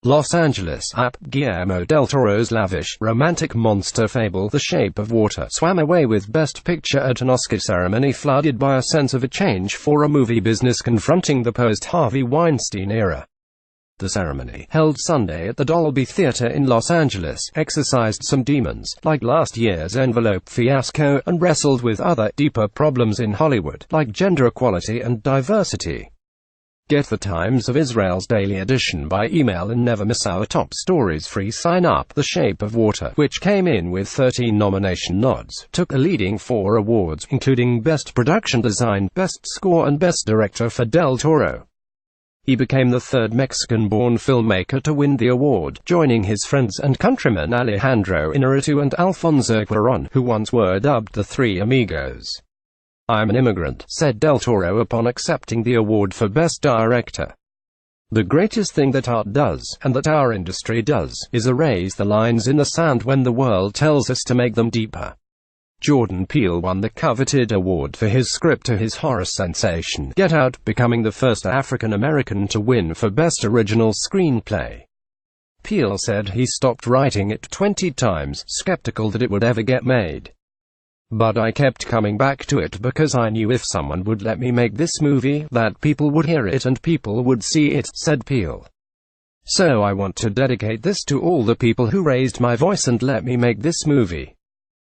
Los Angeles. Guillermo del Toro's lavish, romantic monster fable The Shape of Water swam away with Best Picture at an Oscar ceremony flooded by a sense of a change for a movie business confronting the post-Harvey Weinstein era. The ceremony, held Sunday at the Dolby Theatre in Los Angeles, exorcised some demons, like last year's envelope fiasco, and wrestled with other, deeper problems in Hollywood, like gender equality and diversity. Get the Times of Israel's daily edition by email and never miss our top stories free sign-up. The Shape of Water, which came in with 13 nomination nods, took a leading 4 awards, including Best Production Design, Best Score and Best Director for Del Toro. He became the third Mexican-born filmmaker to win the award, joining his friends and countrymen Alejandro Inarritu and Alfonso Cuarón, who once were dubbed the Three Amigos. "I'm an immigrant," said Del Toro upon accepting the award for Best Director. "The greatest thing that art does, and that our industry does, is erase the lines in the sand when the world tells us to make them deeper." Jordan Peele won the coveted award for his script to his horror sensation, Get Out, becoming the first African-American to win for Best Original Screenplay. Peele said he stopped writing it 20 times, skeptical that it would ever get made. "But I kept coming back to it because I knew if someone would let me make this movie, that people would hear it and people would see it," said Peele. "So I want to dedicate this to all the people who raised my voice and let me make this movie."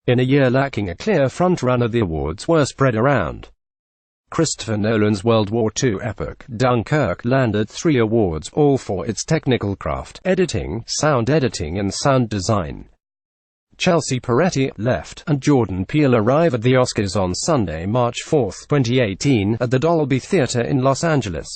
In a year lacking a clear frontrunner, the awards were spread around. Christopher Nolan's World War II epic, Dunkirk, landed 3 awards, all for its technical craft, editing, and sound design. Chelsea Peretti left, and Jordan Peele arrive at the Oscars on Sunday, March 4, 2018, at the Dolby Theatre in Los Angeles.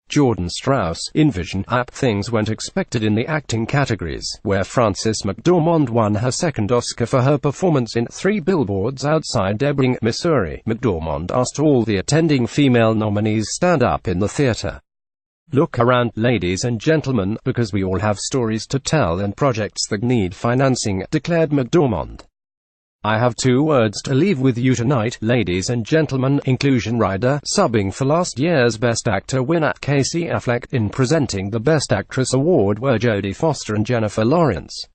Jordan Strauss, Envision. Things went expected in the acting categories, where Frances McDormand won her second Oscar for her performance in 3 Billboards Outside Ebbing, Missouri. McDormand asked all the attending female nominees stand up in the theater. "Look around, ladies and gentlemen, because we all have stories to tell and projects that need financing," declared McDormand. "I have 2 words to leave with you tonight, ladies and gentlemen: inclusion rider." Subbing for last year's Best Actor winner, Casey Affleck, in presenting the Best Actress award were Jodie Foster and Jennifer Lawrence.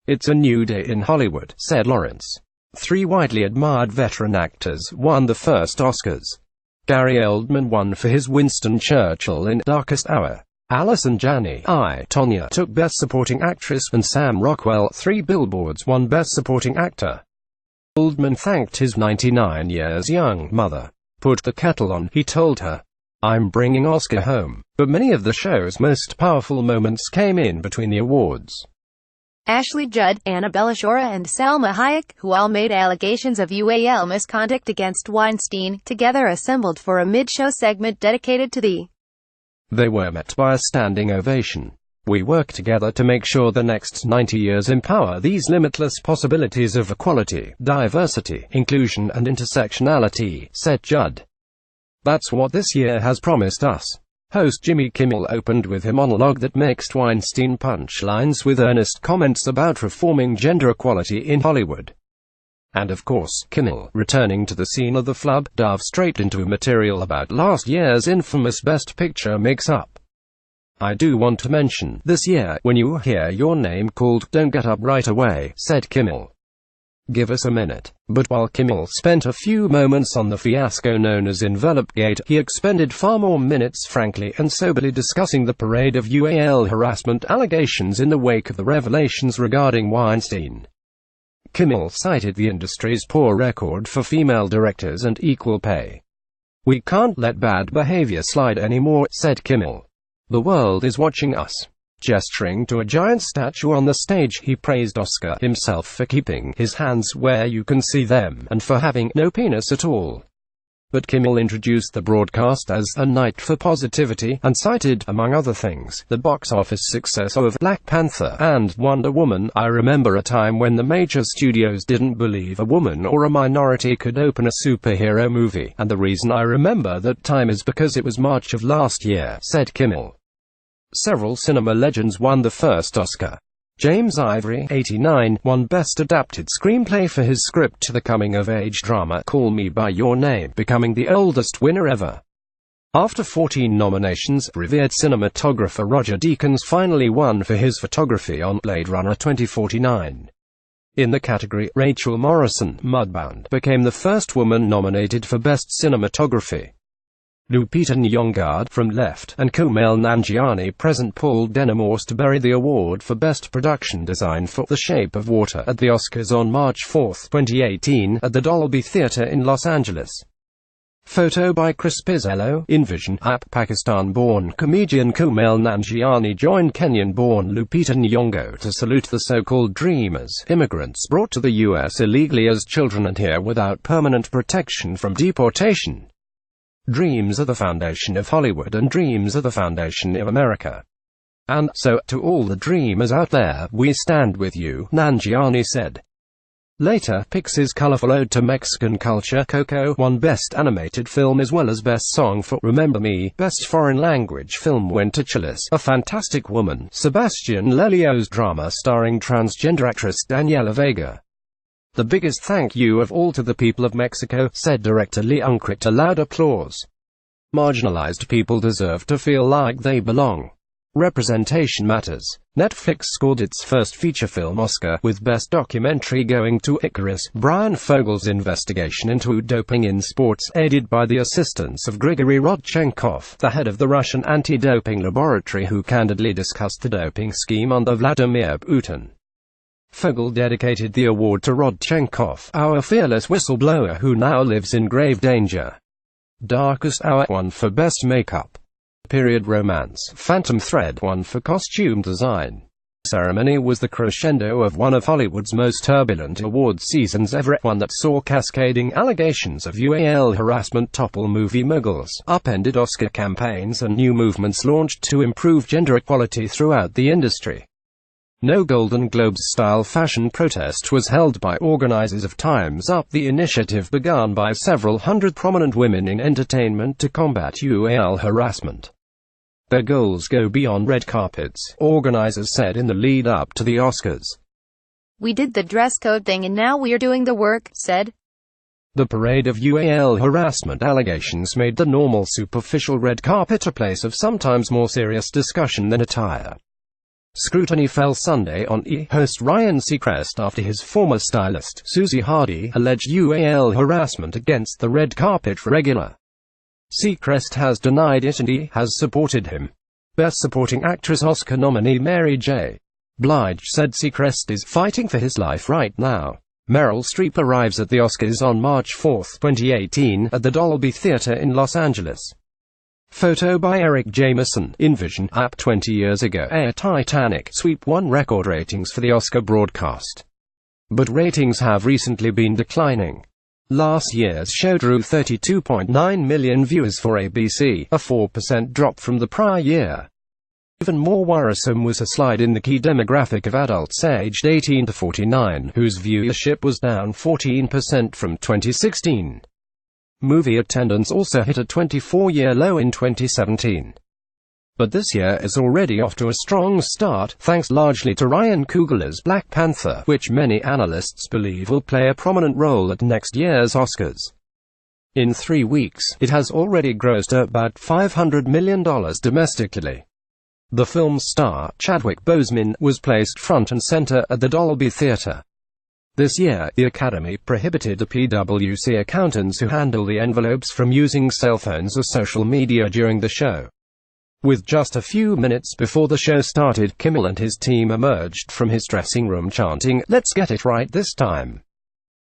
"It's a new day in Hollywood," said Lawrence. 3 widely admired veteran actors won the first Oscars. Gary Oldman won for his Winston Churchill in Darkest Hour. Allison Janney, Tonya, took Best Supporting Actress, and Sam Rockwell, 3 Billboards, won Best Supporting Actor. Oldman thanked his 99 years young mother. "Put the kettle on," he told her. "I'm bringing Oscar home." But many of the show's most powerful moments came in between the awards. Ashley Judd, Annabella Shora and Salma Hayek, who all made allegations of UAL misconduct against Weinstein, together assembled for a mid-show segment dedicated to the. They were met by a standing ovation. "We work together to make sure the next 90 years empower these limitless possibilities of equality, diversity, inclusion and intersectionality," said Judd. "That's what this year has promised us." Host Jimmy Kimmel opened with a monologue that mixed Weinstein punchlines with earnest comments about reforming gender equality in Hollywood. And of course, Kimmel, returning to the scene of the flub, dove straight into material about last year's infamous Best Picture mix-up. "I do want to mention, this year, when you hear your name called, don't get up right away," said Kimmel. "Give us a minute." But while Kimmel spent a few moments on the fiasco known as Envelopegate, he expended far more minutes frankly and soberly discussing the parade of UAL harassment allegations in the wake of the revelations regarding Weinstein. Kimmel cited the industry's poor record for female directors and equal pay. "We can't let bad behavior slide anymore," said Kimmel. "The world is watching us." Gesturing to a giant statue on the stage, he praised Oscar himself for keeping his hands where you can see them, and for having no penis at all. But Kimmel introduced the broadcast as a night for positivity, and cited, among other things, the box office success of Black Panther and Wonder Woman. "I remember a time when the major studios didn't believe a woman or a minority could open a superhero movie, and the reason I remember that time is because it was March of last year," said Kimmel. Several cinema legends won the first Oscar. James Ivory, 89, won Best Adapted Screenplay for his script to the coming-of-age drama Call Me By Your Name, becoming the oldest winner ever. After 14 nominations, revered cinematographer Roger Deakins finally won for his photography on Blade Runner 2049. In the category, Rachel Morrison, Mudbound, became the first woman nominated for Best Cinematography. Lupita Nyong'o, From Left, and Kumail Nanjiani present Paul Denimorse to bury the award for Best Production Design for The Shape of Water at the Oscars on March 4, 2018, at the Dolby Theatre in Los Angeles. Photo by Chris Pisello. InVision app. Pakistan-born comedian Kumail Nanjiani joined Kenyan-born Lupita Nyong'o to salute the so-called Dreamers, immigrants brought to the U.S. illegally as children and here without permanent protection from deportation. Dreams are the foundation of Hollywood and dreams are the foundation of America. And so, to all the dreamers out there, we stand with you, Nanjiani said. Later, Pixar's colorful ode to Mexican culture, Coco, won Best Animated Film as well as Best Song for Remember Me. Best Foreign Language Film went to Chilis, A Fantastic Woman, Sebastian Lelio's drama starring transgender actress Daniela Vega. The biggest thank you of all to the people of Mexico, said director Lee Unkrich to loud applause. Marginalized people deserve to feel like they belong. Representation matters. Netflix scored its first feature film Oscar, with Best Documentary going to Icarus, Brian Fogel's investigation into doping in sports, aided by the assistance of Grigory Rodchenkov, the head of the Russian anti-doping laboratory who candidly discussed the doping scheme under Vladimir Putin. Fogel dedicated the award to Rodchenkov, our fearless whistleblower who now lives in grave danger. Darkest Hour won for Best Makeup. Period Romance, Phantom Thread won for Costume Design. Ceremony was the crescendo of one of Hollywood's most turbulent awards seasons ever, one that saw cascading allegations of UAL harassment topple movie moguls, upended Oscar campaigns and new movements launched to improve gender equality throughout the industry. No Golden Globes-style fashion protest was held by organizers of Time's Up, the initiative begun by several hundred prominent women in entertainment to combat UAL harassment. Their goals go beyond red carpets, organizers said in the lead-up to the Oscars. We did the dress code thing and now we're doing the work, said. The parade of UAL harassment allegations made the normal superficial red carpet a place of sometimes more serious discussion than attire. Scrutiny fell Sunday on E! Host Ryan Seacrest after his former stylist, Susie Hardy, alleged UAL harassment against the red carpet regular. Seacrest has denied it and E! has supported him. Best Supporting Actress Oscar nominee Mary J. Blige said Seacrest is fighting for his life right now. Meryl Streep arrives at the Oscars on March 4, 2018, at the Dolby Theatre in Los Angeles. Photo by Eric Jameson. InVision app. 20 years ago, Air Titanic sweep won record ratings for the Oscar broadcast. But ratings have recently been declining. Last year's show drew 32.9 million viewers for ABC, a 4% drop from the prior year. Even more worrisome was a slide in the key demographic of adults aged 18 to 49, whose viewership was down 14% from 2016. Movie attendance also hit a 24-year low in 2017. But this year is already off to a strong start, thanks largely to Ryan Coogler's Black Panther, which many analysts believe will play a prominent role at next year's Oscars. In 3 weeks, it has already grossed about $500 million domestically. The film's star, Chadwick Boseman, was placed front and center at the Dolby Theatre. This year, the Academy prohibited the PwC accountants who handle the envelopes from using cell phones or social media during the show. With just a few minutes before the show started, Kimmel and his team emerged from his dressing room chanting, "Let's get it right this time."